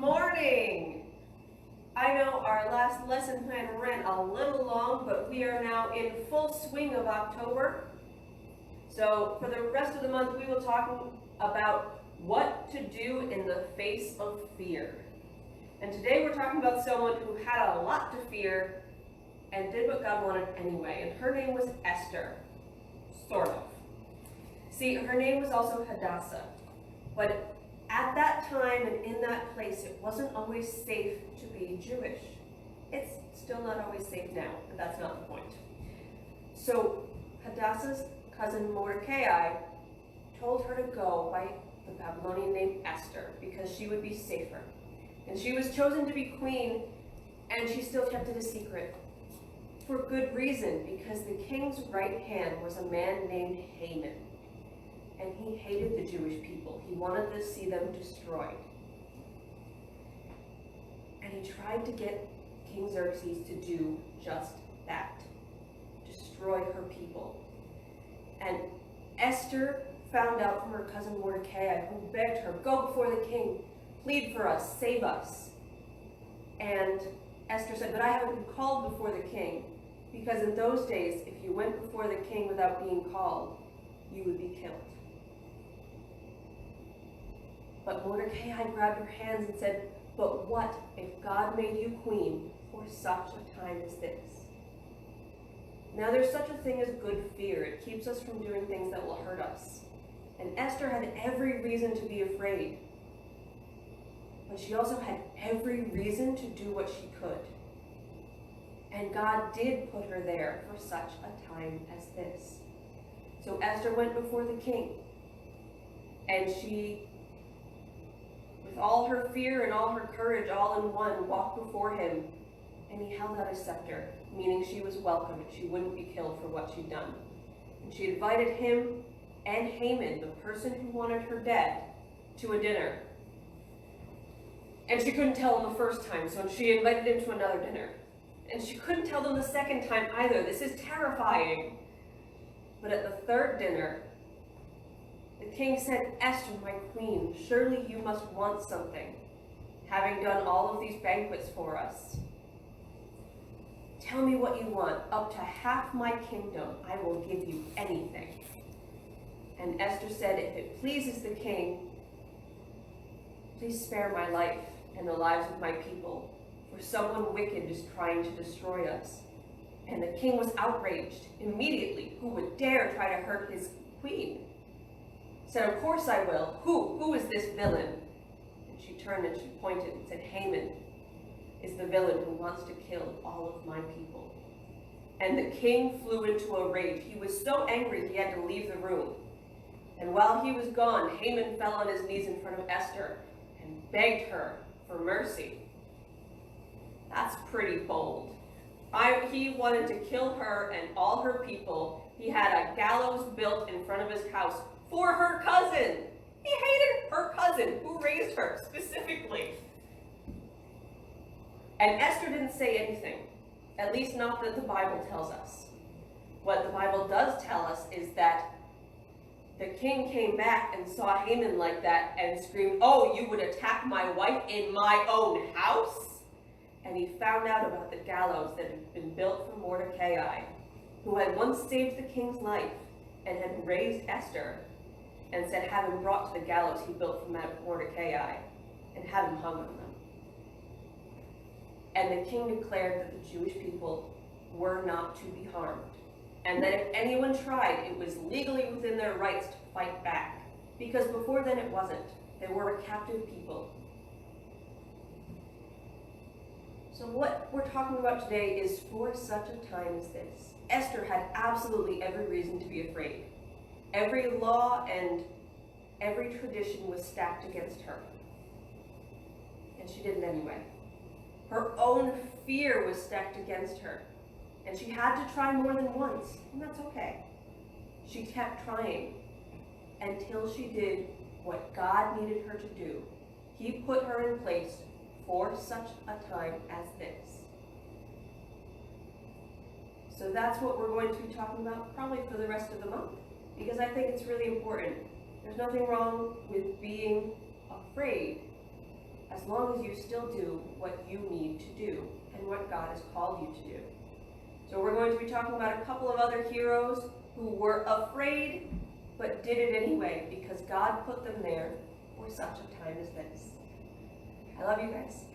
morning! I know our last lesson plan ran a little long, but we are now in full swing of October. So for the rest of the month, we will talk about what to do in the face of fear. And today we're talking about someone who had a lot to fear and did what God wanted anyway. And her name was Esther. Sort of. See, her name was also Hadassah. But at that time and in that place, it wasn't always safe to be Jewish. It's still not always safe now, but that's not the point. So Hadassah's cousin Mordecai told her to go by the Babylonian name Esther because she would be safer. And she was chosen to be queen, and she still kept it a secret. For good reason, because the king's right hand was a man named Haman. And he hated the Jewish people. He wanted to see them destroyed. And he tried to get King Xerxes to do just that. Destroy her people. And Esther found out from her cousin Mordecai, who begged her, go before the king, plead for us, save us. And Esther said, but I haven't been called before the king, because in those days, if you went before the king without being called, you would be killed. But Mordecai grabbed her hands and said, but what if God made you queen for such a time as this? Now there's such a thing as good fear. It keeps us from doing things that will hurt us. And Esther had every reason to be afraid. But she also had every reason to do what she could. And God did put her there for such a time as this. So Esther went before the king. And she, with all her fear and all her courage all in one, walked before him. And he held out his scepter, meaning she was welcome and she wouldn't be killed for what she'd done. And she invited him and Haman, the person who wanted her dead, to a dinner. And she couldn't tell him the first time, so she invited him to another dinner. And she couldn't tell them the second time either. This is terrifying. But at the third dinner, the king said, Esther, my queen, surely you must want something, having done all of these banquets for us. Tell me what you want. Up to half my kingdom, I will give you anything. And Esther said, if it pleases the king, please spare my life and the lives of my people, for someone wicked is trying to destroy us. And the king was outraged immediately. Who would dare try to hurt his queen? Said, of course I will. Who is this villain? And she turned and she pointed and said, Haman is the villain who wants to kill all of my people. And the king flew into a rage. He was so angry he had to leave the room. And while he was gone, Haman fell on his knees in front of Esther and begged her for mercy. That's pretty bold. He wanted to kill her and all her people. He had a gallows built in front of his house for her cousin. He hated her cousin who raised her specifically. And Esther didn't say anything, at least not that the Bible tells us. What the Bible does tell us is that the king came back and saw Haman like that and screamed, oh, you would attack my wife in my own house? And he found out about the gallows that had been built for Mordecai, who had once saved the king's life and had raised Esther, and said, have him brought to the gallows he built for Mordecai, and have him hung on them. And the king declared that the Jewish people were not to be harmed, and that if anyone tried, it was legally within their rights to fight back, because before then it wasn't. They were a captive people. So what we're talking about today is for such a time as this. Esther had absolutely every reason to be afraid. Every law and every tradition was stacked against her. And she did it anyway. Her own fear was stacked against her. And she had to try more than once, and that's okay. She kept trying until she did what God needed her to do. He put her in place for such a time as this. So that's what we're going to be talking about probably for the rest of the month, because I think it's really important. There's nothing wrong with being afraid as long as you still do what you need to do and what God has called you to do. So we're going to be talking about a couple of other heroes who were afraid but did it anyway because God put them there for such a time as this. I love you guys.